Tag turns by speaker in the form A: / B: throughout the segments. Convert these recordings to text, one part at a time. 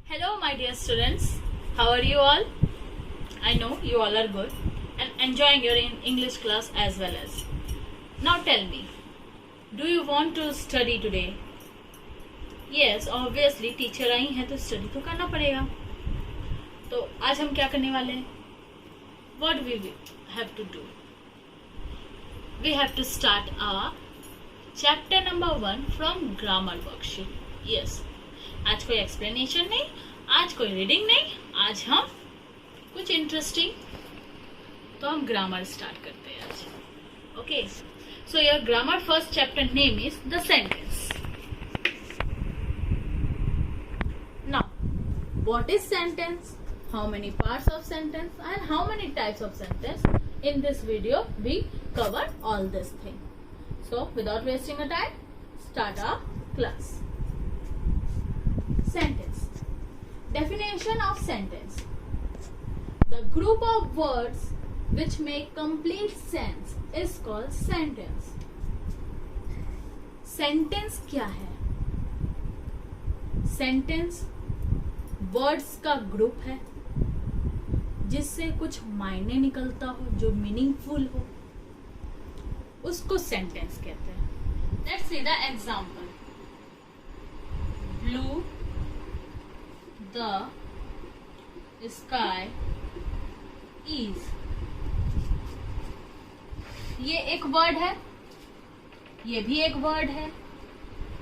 A: Hello, my dear students. How are you all? I know you all are good and enjoying your English class as well as. Now tell me, do you want to study today? Yes, obviously teacher आई है तो study तो करना पड़ेगा. तो आज हम क्या करने वाले हैं? What we have to do? We have to start our chapter number 1 from grammar worksheet. Yes. आज कोई एक्सप्लेनेशन नहीं, आज कोई रीडिंग नहीं, आज हम कुछ इंटरेस्टिंग, तो हम ग्रामर स्टार्ट करते हैं आज. Okay, so your grammar first chapter name is the sentence. Now what is sentence, how many parts of sentence and how many types of sentence? In this video we cover all this thing. So without wasting a time, start our class. Sentence. Definition of sentence: the group of words which make complete sense is called sentence. Sentence क्या है? Sentence words का group है जिससे कुछ मायने निकलता हो, जो मीनिंगफुल हो, उसको सेंटेंस कहते हैं. Let's see the example. Blue the sky is. ये एक वर्ड है, ये भी एक वर्ड है,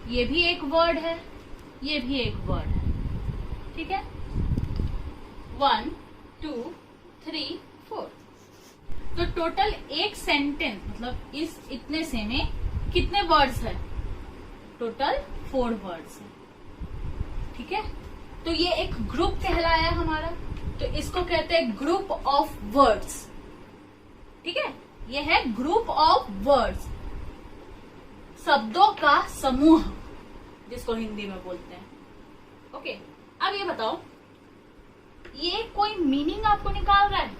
A: ये भी एक वर्ड है, ये भी एक वर्ड है. ठीक है, 1 2 3 4. तो टोटल एक सेंटेंस मतलब इस इतने से में कितने वर्ड्स है? टोटल 4 वर्ड्स है. ठीक है, तो ये एक ग्रुप कहलाया हमारा, तो इसको कहते हैं ग्रुप ऑफ वर्ड्स. ठीक है, ये है ग्रुप ऑफ वर्ड्स, शब्दों का समूह जिसको हिंदी में बोलते हैं. ओके, अब ये बताओ, ये कोई मीनिंग आपको निकाल रहा है?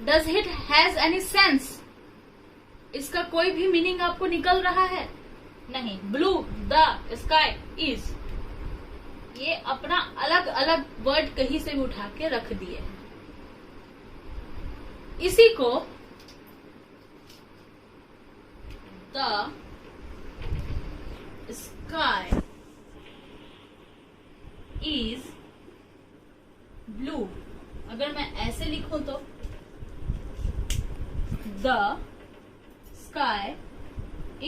A: Does it has any sense? इसका कोई भी मीनिंग आपको निकल रहा है? नहीं. ब्लू द स्काई इज, ये अपना अलग अलग वर्ड कहीं से भी उठा के रख दिए हैं. इसी को द स्काई इज ब्लू अगर मैं ऐसे लिखूं तो द स्काई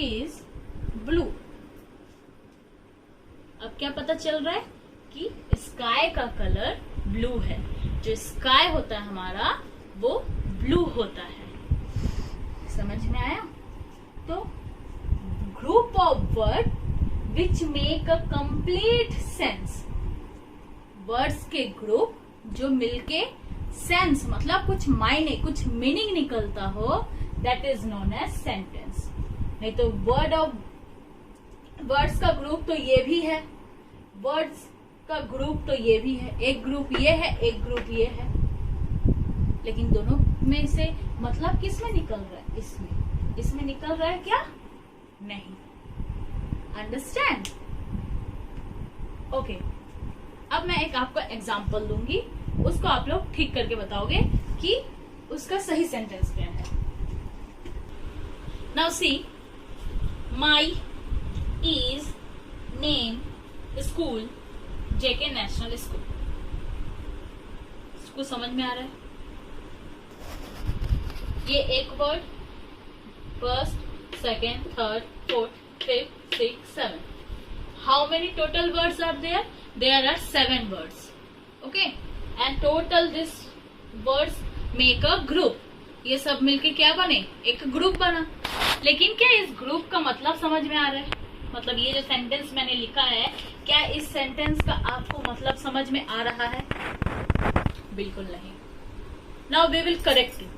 A: इज ब्लू. अब क्या पता चल रहा है कि स्काई का कलर ब्लू है. जो स्काई होता है हमारा वो ब्लू होता है. समझ में आया? तो group of word which make a complete sense, words के ग्रुप जो मिलके सेंस मतलब कुछ मायने, कुछ मीनिंग निकलता हो, that is known as sentence. नहीं तो वर्ड्स का ग्रुप तो ये भी है, वर्ड्स का ग्रुप तो ये भी है, एक ग्रुप ये है, एक ग्रुप ये है, लेकिन दोनों में से मतलब किस में निकल रहा है? इसमें निकल रहा है क्या? नहीं. अंडरस्टैंड? ओके, अब मैं एक आपको एग्जाम्पल दूंगी, उसको आप लोग ठीक करके बताओगे कि उसका सही सेंटेंस क्या है. Now see, my is name school JK national school. इसको समझ में आ रहा है? ये एक word, first, second, third, fourth, fifth, six, 7. How many total words are there? There are 7 words. Okay, and total this words make a group. ये सब मिलके क्या बने? एक ग्रुप बना. लेकिन क्या इस ग्रुप का मतलब समझ में आ रहा है? मतलब ये जो सेंटेंस मैंने लिखा है, क्या इस सेंटेंस का आपको मतलब समझ में आ रहा है? बिल्कुल नहीं. Now we will correct it.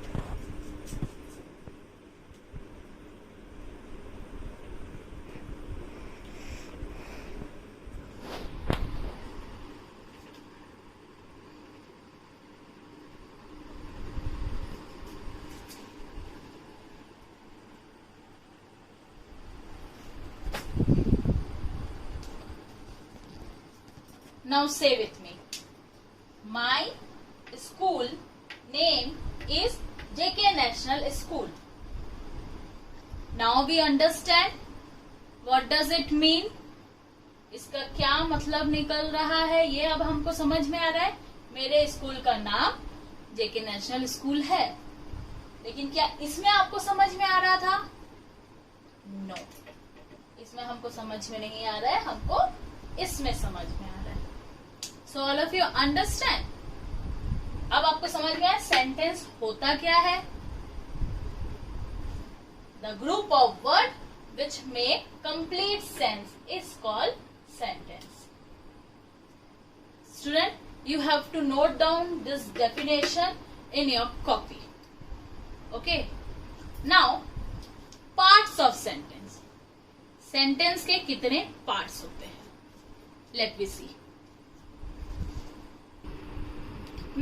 A: Now say with me. My school name is JK National School. Now we understand what does it mean. इसका क्या मतलब निकल रहा है ये अब हमको समझ में आ रहा है. मेरे स्कूल का नाम जेके नेशनल स्कूल है. लेकिन क्या इसमें आपको समझ में आ रहा था? नो, इसमें हमको समझ में नहीं आ रहा है, हमको इसमें समझ में आ रहा है. So all of you understand. अब आपको समझ में आया सेंटेंस होता क्या है. The group of word which make complete sense is called sentence. Student, you have to note down this definition in your copy. Okay. Now, parts of sentence. Sentence के कितने parts होते हैं? Let me see.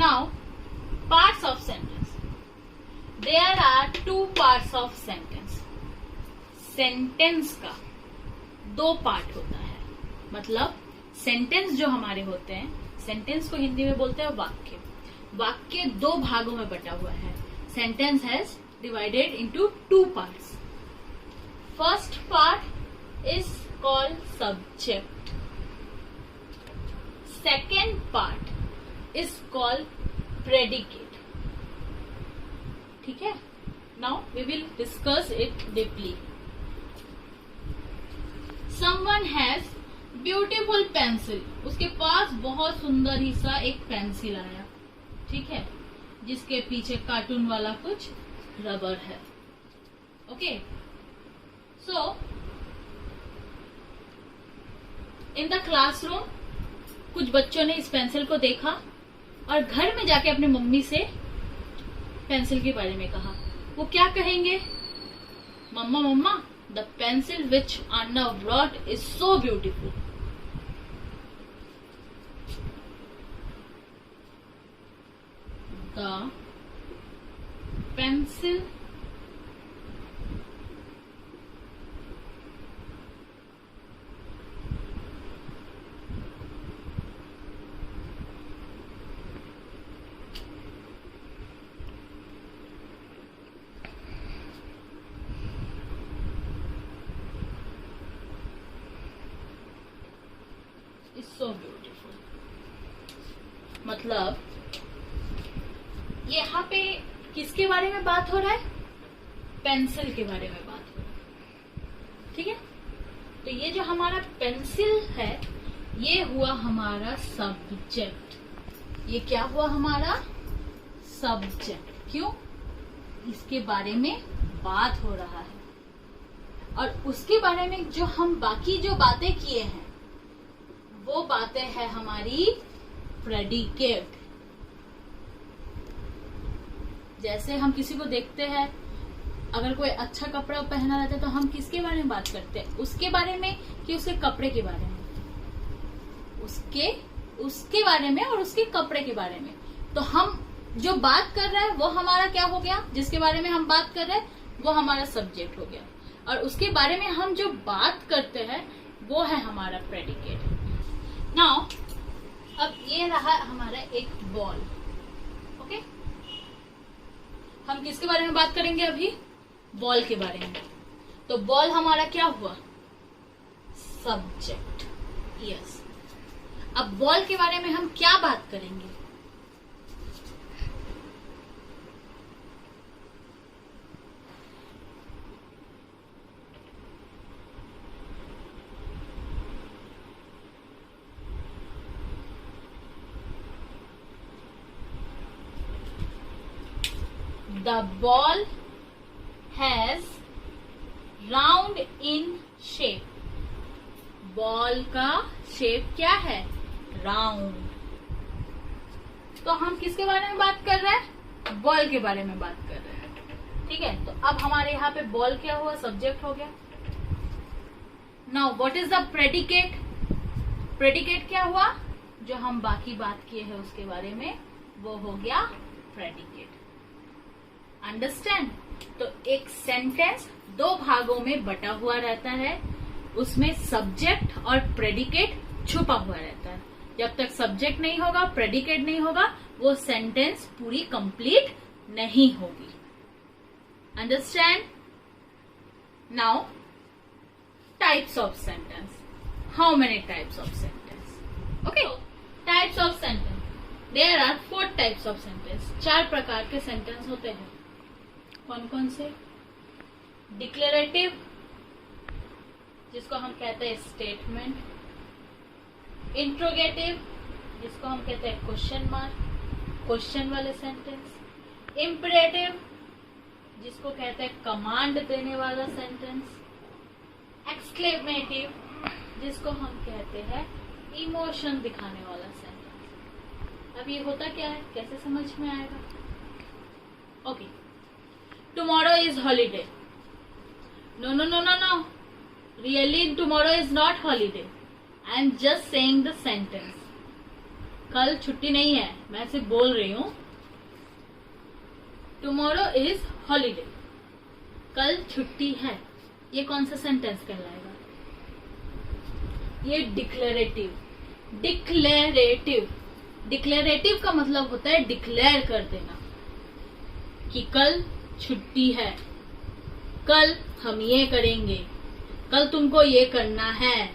A: Now, parts of sentence. There are two parts of sentence. Sentence का दो part होता है. मतलब sentence जो हमारे होते हैं, सेंटेंस को हिंदी में बोलते हैं वाक्य. वाक्य दो भागों में बटा हुआ है. Sentence has divided into two parts. First part is called subject. Second part is called predicate. ठीक है. Now we will discuss it deeply. Someone has beautiful pencil. उसके पास बहुत सुंदर ही सा एक पेंसिल आया. ठीक है. जिसके पीछे कार्टून वाला कुछ रबर है. Okay. So in the classroom कुछ बच्चों ने इस पेंसिल को देखा और घर में जाके अपने मम्मी से पेंसिल के बारे में कहा. वो क्या कहेंगे? मम्मा मम्मा, the pencil which Anna brought is so beautiful. The pencil so beautiful. मतलब यहाँ पे किसके बारे में बात हो रहा है? पेंसिल के बारे में बात हो रहा है. ठीक है. तो ये जो हमारा पेंसिल है ये हुआ हमारा सब्जेक्ट. ये क्या हुआ हमारा? सब्जेक्ट. क्यों? इसके बारे में बात हो रहा है. और उसके बारे में जो हम बाकी जो बातें किए हैं वो बातें है हमारी प्रेडिकेट. जैसे हम किसी को देखते हैं, अगर कोई अच्छा कपड़ा पहना रहता है तो हम किसके बारे में बात करते हैं? उसके बारे में कि उसके कपड़े के बारे में? उसके बारे में और उसके कपड़े के बारे में. तो हम जो बात कर रहे हैं वो हमारा क्या हो गया? जिसके बारे में हम बात कर रहे हैं वो हमारा सब्जेक्ट हो गया. और उसके बारे में हम जो बात करते हैं वो है हमारा प्रेडिकेट. नाउ अब ये रहा हमारा एक बॉल. ओके. हम किसके बारे में बात करेंगे अभी? बॉल के बारे में. तो बॉल हमारा क्या हुआ? सब्जेक्ट. यस. अब बॉल के बारे में हम क्या बात करेंगे? The ball has round in shape. Ball का शेप क्या है? राउंड. तो हम किसके बारे में बात कर रहे हैं? बॉल के बारे में बात कर रहे हैं. ठीक है. तो अब हमारे यहाँ पे बॉल क्या हुआ? सब्जेक्ट हो गया. Now what is the predicate? Predicate क्या हुआ? जो हम बाकी बात किए हैं उसके बारे में वो हो गया प्रेडिकेट. अंडरस्टैंड. तो एक सेंटेंस दो भागों में बटा हुआ रहता है. उसमें सब्जेक्ट और प्रेडिकेट छुपा हुआ रहता है. जब तक सब्जेक्ट नहीं होगा, प्रेडिकेट नहीं होगा, वो सेंटेंस पूरी कंप्लीट नहीं होगी। Understand? Now types of sentence. How many types of sentence? Okay, types of sentence. There are 4 types of sentence. 4 प्रकार के सेंटेंस होते हैं. कौन कौन से? डिक्लेरेटिव, जिसको हम कहते हैं स्टेटमेंट. इंट्रोगेटिव, जिसको हम कहते हैं क्वेश्चन मार्क, क्वेश्चन वाले सेंटेंस. इम्परेटिव, जिसको कहते हैं कमांड देने वाला सेंटेंस. एक्सक्लेमेटिव, जिसको हम कहते हैं इमोशन दिखाने वाला सेंटेंस. अब ये होता क्या है, कैसे समझ में आएगा? Okay, tomorrow is holiday. No no no no no, really tomorrow is not holiday. I am just saying the sentence. कल छुट्टी नहीं है, मैं सिर्फ बोल रही हूं. टुमारो इज हॉलीडे, कल छुट्टी है. ये कौन सा सेंटेंस कहलाएगा? ये डिक्लेरेटिव. डिक्लेरेटिव, डिक्लेरेटिव का मतलब होता है डिक्लेयर कर देना कि कल छुट्टी है, कल हम ये करेंगे, कल तुमको ये करना है,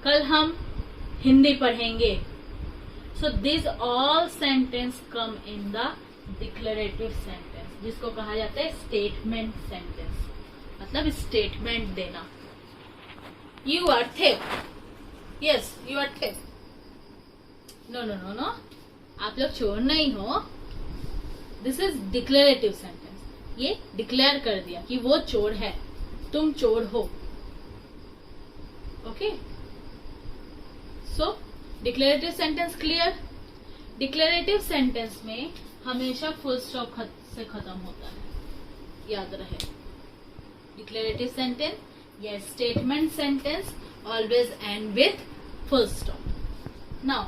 A: कल हम हिंदी पढ़ेंगे. So this all sentence come in the declarative sentence, जिसको कहा जाता है स्टेटमेंट सेंटेंस. मतलब स्टेटमेंट देना. You are thick. Yes, you are thick. No no no no, आप लोग चोर नहीं हो. This is declarative sentence. ये डिक्लेयर कर दिया कि वो चोर है, तुम चोर हो. Okay, so declarative sentence clear. Declarative sentence में हमेशा फुल स्टॉप से खत्म होता है, याद रहे. डिक्लेरेटिव सेंटेंस या statement sentence always end with full stop. Now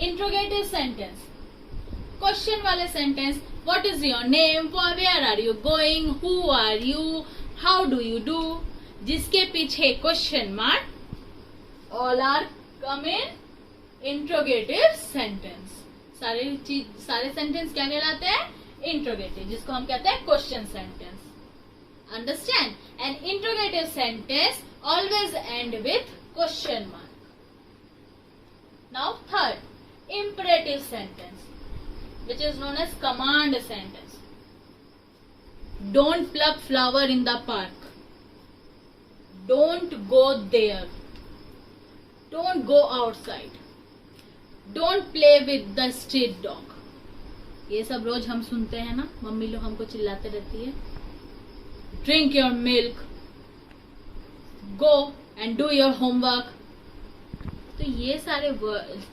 A: interrogative sentence, question वाले sentence. What is your name, where are you going, who are you, how do you do, जिसके पीछे question mark, all are come in interrogative sentence. सारे sentence क्या कहलाते हैं? Interrogative, जिसको हम कहते हैं question sentence. Understand? An interrogative sentence always end with question mark. Now third, imperative sentence, which is known as command sentence. Don't pluck flower in the park. Don't go there. Don't go outside. Don't play with the street dog. ये सब रोज हम सुनते हैं ना, mummy लोग हमको चिल्लाते रहती है. Drink your milk. Go and do your homework. तो ये सारे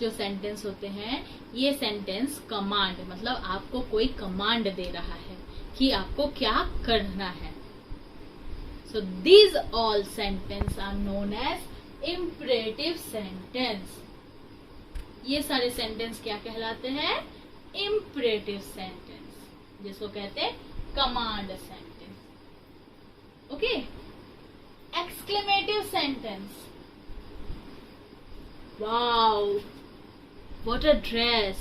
A: जो सेंटेंस होते हैं, ये सेंटेंस कमांड, मतलब आपको कोई कमांड दे रहा है कि आपको क्या करना है. So these all sentence are known as imperative sentence. ये सारे सेंटेंस क्या कहलाते हैं? इम्परेटिव सेंटेंस, जिसको कहते हैं command sentence. Okay, exclamative sentence. Wow, what a dress.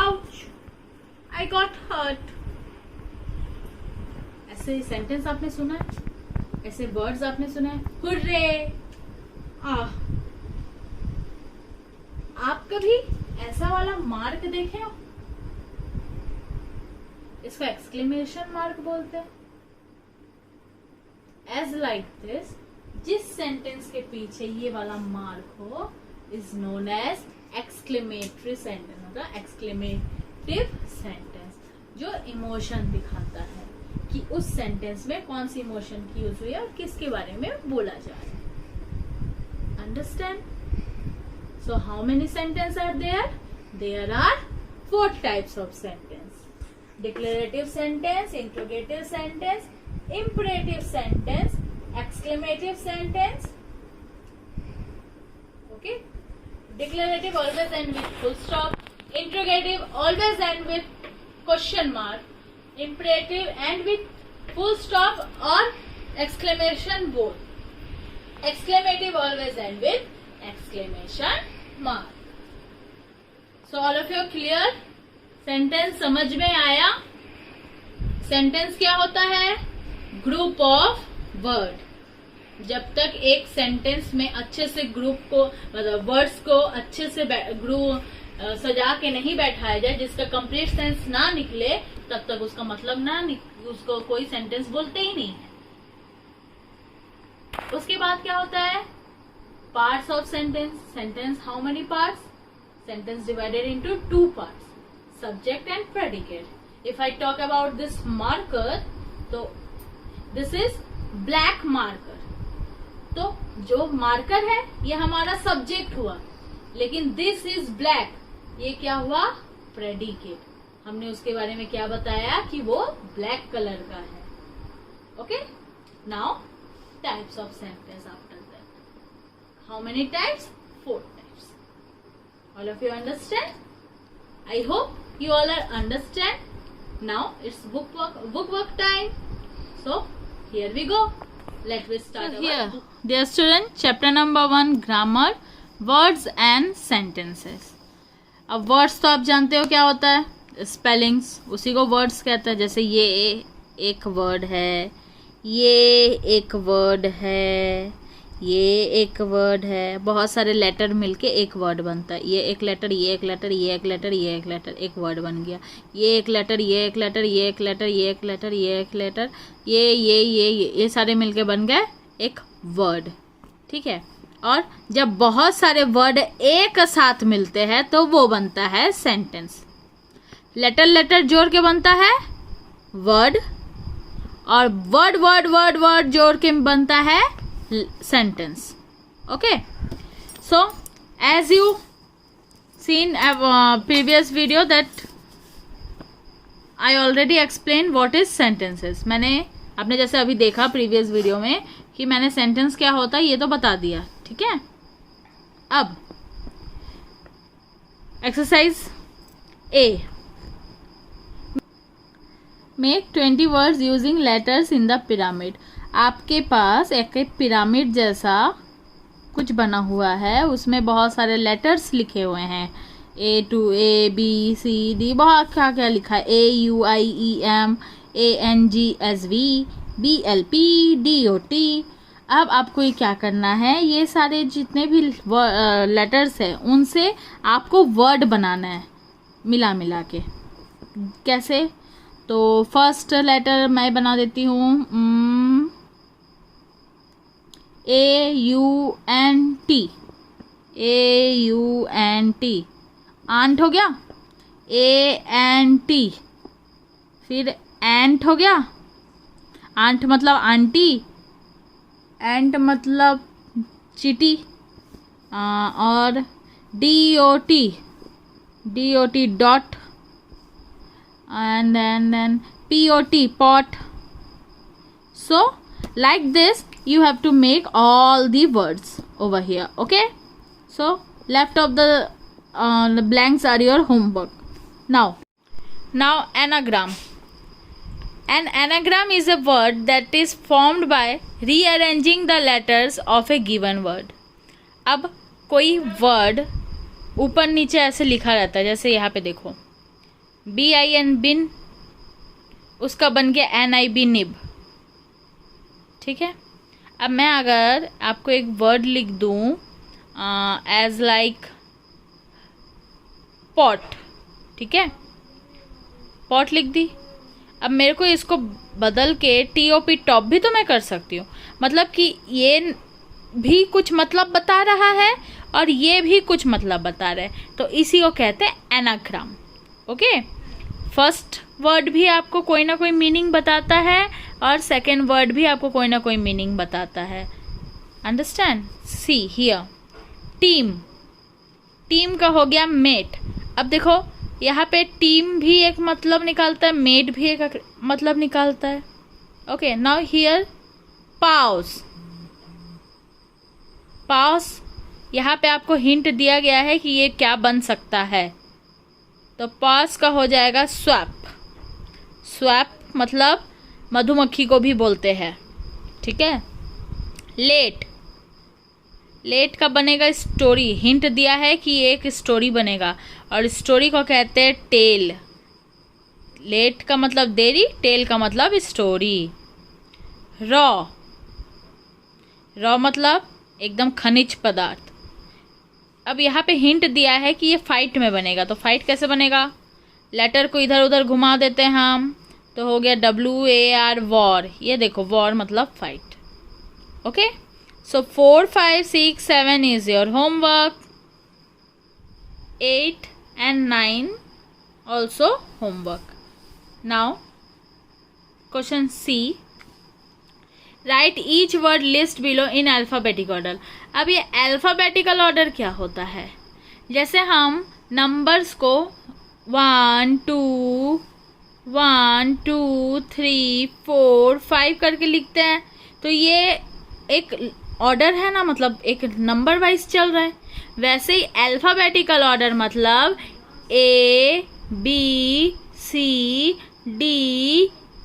A: Ouch, I got hurt. ऐसे सेंटेंस आपने सुना है? ऐसे वर्ड्स आपने सुना है? हुर्रे. आप कभी ऐसा वाला मार्क देखे हो? इसको एक्सक्लेमेशन मार्क बोलते हैं. As like this, जिस सेंटेंस के पीछे ये वाला मार्क हो is known as exclamatory sentence. मतलब एक्सक्लेमेटिव सेंटेंस, जो इमोशन दिखाता है कि उस सेंटेंस में कौन सी इमोशन की यूज हुई है और किसके बारे में बोला जा रहा है. Understand? So how many sentence are there? There are 4 types of sentence. Declarative sentence, interrogative sentence, imperative sentence, exclamative sentence. Okay, declarative always end with full stop, interrogative always end with question mark, imperative end with full stop or exclamation both, exclamative always end with exclamation mark. So all of you clear? Sentence समझ में आया? Sentence क्या होता है? Group of word. जब तक एक sentence में अच्छे से ग्रुप को मतलब वर्ड्स को अच्छे से सजा के नहीं बैठाया जाए, जिसका कंप्लीट सेंस ना निकले, तब तक उसका मतलब उसको कोई सेंटेंस बोलते ही नहीं है. उसके बाद क्या होता है? Parts of sentence. Sentence how many parts? Sentence divided into 2 parts, subject and predicate. If I talk about this marker, तो दिस इज ब्लैक मार्कर. तो जो मार्कर है ये हमारा सब्जेक्ट हुआ, लेकिन दिस इज ब्लैक, ये क्या हुआ? प्रेडिकेट. हमने उसके बारे में क्या बताया कि वो ब्लैक कलर का है. Okay, now types of sentence after that. How many types? 4 types. All of you understand? I hope you all are understand. Now it's book work time. So here we go. Let me start. Here, dear student, chapter number 1, grammar, words and sentences. अब words तो आप जानते हो क्या होता है, spellings, उसी को वर्ड्स कहते हैं. जैसे ये एक वर्ड है, ये एक वर्ड है, ये एक वर्ड है. बहुत सारे लेटर मिलके एक वर्ड बनता है. ये एक लेटर, ये एक लेटर, ये एक लेटर, ये एक लेटर, एक वर्ड बन गया. ये एक लेटर, ये एक लेटर, ये एक लेटर, ये एक लेटर, ये एक लेटर, ये सारे मिलके बन गए एक वर्ड. ठीक है. और जब बहुत सारे वर्ड एक साथ मिलते हैं तो वो बनता है सेंटेंस. लेटर जोड़ के बनता है वर्ड, और वर्ड जोड़ के बनता है sentence. Okay. So as you seen previous video that I already explained what is sentences. आपने जैसे अभी देखा प्रीवियस वीडियो में कि मैंने सेंटेंस क्या होता है ये तो बता दिया. ठीक है. अब exercise A. Make 20 words using letters in the pyramid. आपके पास एक पिरामिड जैसा कुछ बना हुआ है, उसमें बहुत सारे लेटर्स लिखे हुए हैं. A to A, B, C, D, बहुत क्या क्या लिखा है. A U I E M, A N G S V, B L P, D O T. अब आपको ये क्या करना है, ये सारे जितने भी लेटर्स हैं उनसे आपको वर्ड बनाना है मिला मिला के. कैसे? तो फर्स्ट लेटर मैं बना देती हूँ AUNT. AUNT आंट हो गया. ANT, फिर एंट हो गया. आंट मतलब आंटी, एंट मतलब चीटी. और DOT dot, and then POT pot. So like this you have to make all the words over here. Okay, so left of the blanks are your homework. Now anagram. An anagram is a word that is formed by rearranging the letters of a given word. अब कोई word ऊपर नीचे ऐसे लिखा रहता है, जैसे यहाँ पे देखो BIN बिन, उसका बन गया NIB निब. ठीक है. अब मैं अगर आपको एक वर्ड लिख दूँ एज लाइक पॉट. ठीक है, पॉट लिख दी. अब मेरे को इसको बदल के TOP टॉप भी तो मैं कर सकती हूँ. मतलब कि ये भी कुछ मतलब बता रहा है और ये भी कुछ मतलब बता रहा है, तो इसी को कहते हैं एनाग्राम. ओके. फर्स्ट वर्ड भी आपको कोई ना कोई मीनिंग बताता है और सेकेंड वर्ड भी आपको कोई ना कोई मीनिंग बताता है. Understand? See here team. Team का हो गया मेट. अब देखो यहाँ पे टीम भी एक मतलब निकालता है, मेट भी एक मतलब निकालता है. ओके. नाउ हियर पाउस. पाउस, यहाँ पे आपको हिंट दिया गया है कि ये क्या बन सकता है. तो पास का हो जाएगा स्वैप. स्वैप मतलब मधुमक्खी को भी बोलते हैं. ठीक है. लेट. लेट का बनेगा स्टोरी, हिंट दिया है कि एक स्टोरी बनेगा और स्टोरी को कहते हैं टेल। लेट का मतलब देरी, टेल का मतलब स्टोरी। रॉ, रॉ मतलब एकदम खनिज पदार्थ। अब यहाँ पे हिंट दिया है कि ये फाइट में बनेगा, तो फाइट कैसे बनेगा? लेटर को इधर उधर घुमा देते हैं हम, तो हो गया WAR, वॉर। ये देखो वॉर मतलब fight. Okay, so 4, 5, 6, 7 is your homework. 8 and 9 also homework. Now question C, write each word list below in alphabetic order. अब ये alphabetical order क्या होता है? जैसे हम नंबर्स को 1 2 1 2 3 4 5 करके लिखते हैं, तो ये एक ऑर्डर है ना, मतलब एक नंबर वाइज चल रहा है। वैसे ही अल्फाबेटिकल ऑर्डर मतलब A B C D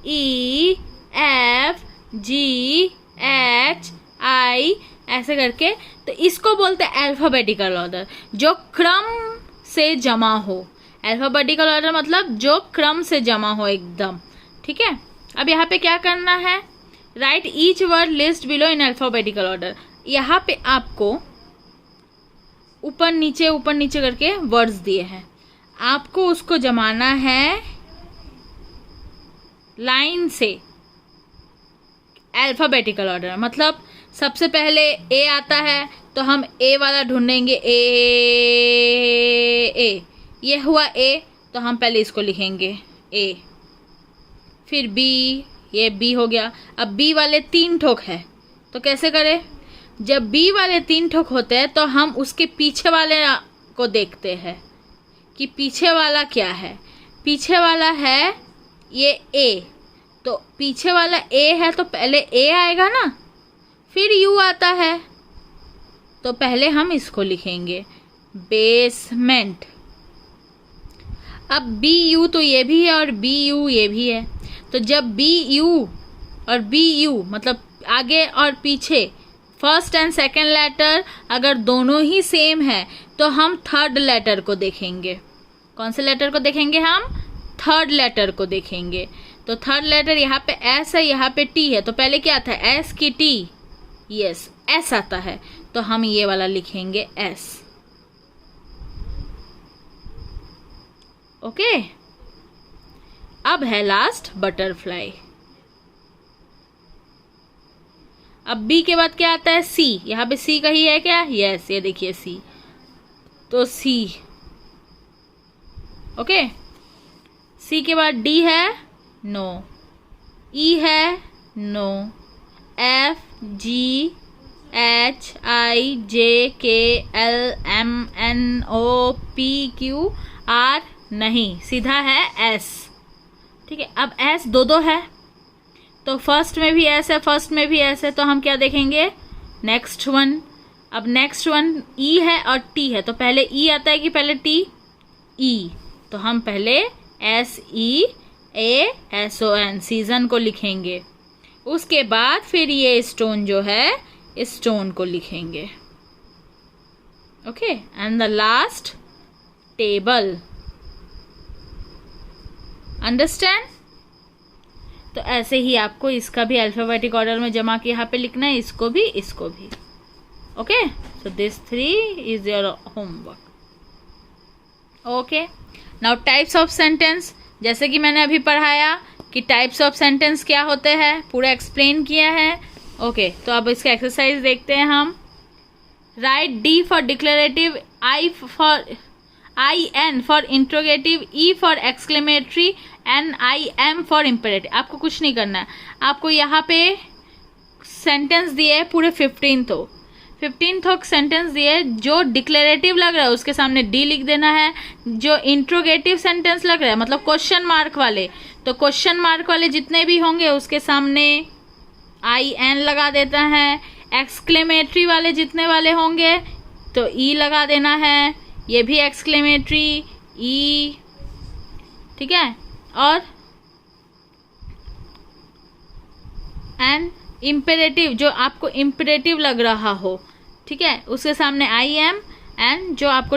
A: E F G H I ऐसे करके, तो इसको बोलते हैं अल्फाबेटिकल ऑर्डर, जो क्रम से जमा हो। अल्फाबेटिकल ऑर्डर मतलब जो क्रम से जमा हो एकदम, ठीक है। अब यहाँ पे क्या करना है? Right each word list below in alphabetical order. यहाँ पे आपको ऊपर नीचे करके वर्ड्स दिए हैं, आपको उसको जमाना है लाइन से। अल्फाबेटिकल ऑर्डर मतलब सबसे पहले ए आता है तो हम ए वाला ढूंढेंगे, ए ये हुआ ए, तो हम पहले इसको लिखेंगे ए। फिर बी, ये बी हो गया। अब बी वाले 3 ठोक है, तो कैसे करें? जब बी वाले 3 ठोक होते हैं तो हम उसके पीछे वाले को देखते हैं कि पीछे वाला क्या है। पीछे वाला है ये ए, तो पीछे वाला ए है तो पहले ए आएगा ना, फिर यू आता है, तो पहले हम इसको लिखेंगे बेसमेंट। अब बी यू तो ये भी है और बी यू ये भी है, तो जब बी यू और बी यू मतलब आगे और पीछे फर्स्ट एंड सेकेंड लेटर अगर दोनों ही सेम है तो हम थर्ड लेटर को देखेंगे। कौन से लेटर को देखेंगे? हम थर्ड लेटर को देखेंगे। तो थर्ड लेटर यहाँ पे एस है, यहाँ पे टी है, तो पहले क्या था? एस की टी, यस एस आता है, तो हम ये वाला लिखेंगे एस। ओके, अब है लास्ट बटरफ्लाई। अब बी के बाद क्या आता है? सी। यहाँ पे सी का ही है क्या? यस, ये देखिए सी, तो सी। ओके, सी के बाद डी है, नो। ई है, no. F G H I J K L M N O P Q R नहीं, सीधा है एस। ठीक है, अब एस दो है, तो फर्स्ट में भी एस है, फर्स्ट में भी एस है, तो हम क्या देखेंगे? Next one. अब नेक्स्ट वन ई है और टी है, तो पहले ई आता है कि पहले टी? ई, तो हम पहले SEASON सीजन को लिखेंगे। उसके बाद फिर ये स्टोन जो है, स्टोन को लिखेंगे। Okay, and the last table. Understand? तो ऐसे ही आपको इसका भी अल्फाबेटिक ऑर्डर में जमा के यहाँ पे लिखना है, इसको भी, इसको भी। Okay, so this 3 is your homework. Okay, now types of sentence. जैसे कि मैंने अभी पढ़ाया कि टाइप्स ऑफ सेंटेंस क्या होते हैं, पूरा एक्सप्लेन किया है। ओके, तो अब इसका एक्सरसाइज देखते हैं हम। Right D for declarative, IN for interrogative, E for exclamatory, NIM for imperative. आपको कुछ नहीं करना है, आपको यहाँ पे सेंटेंस दिए पूरे 15th सेंटेंस दिए। जो डिक्लेरेटिव लग रहा है उसके सामने D लिख देना है। जो इंट्रोगेटिव सेंटेंस लग रहा है मतलब क्वेश्चन मार्क वाले, तो क्वेश्चन मार्क वाले जितने भी होंगे उसके सामने IN लगा देता है। एक्सक्लेमेटरी वाले जितने वाले होंगे तो E लगा देना है, ये भी एक्सक्लेमेटरी E, ठीक है। और एंड इम्पेरेटिव, जो आपको इम्पेरेटिव लग रहा हो, ठीक है, उसके सामने आई एम, एंड जो आपको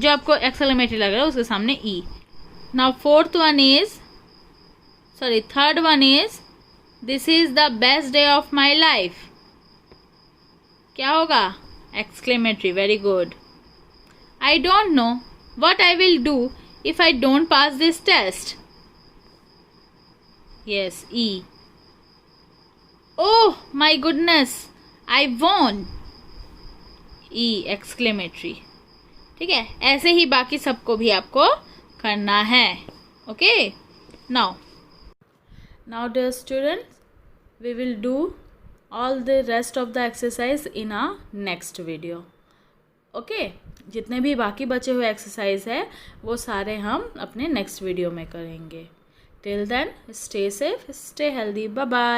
A: जो आपको एक्सक्लेमेटरी लग रहा है उसके सामने E. Now third one is this is the best day of my life. क्या होगा? Exclamatory. Very good. I don't know what I will do if I don't pass this test. Yes, E. Oh my goodness, I won. E, exclamatory. ठीक है, ऐसे ही बाकी सबको भी आपको करना है. Okay, now dear students, we will do all the rest of the exercise in our next video. Okay, जितने भी बाकी बचे हुए एक्सरसाइज है वो सारे हम अपने नेक्स्ट वीडियो में करेंगे. Till then, stay safe, stay healthy. Bye bye.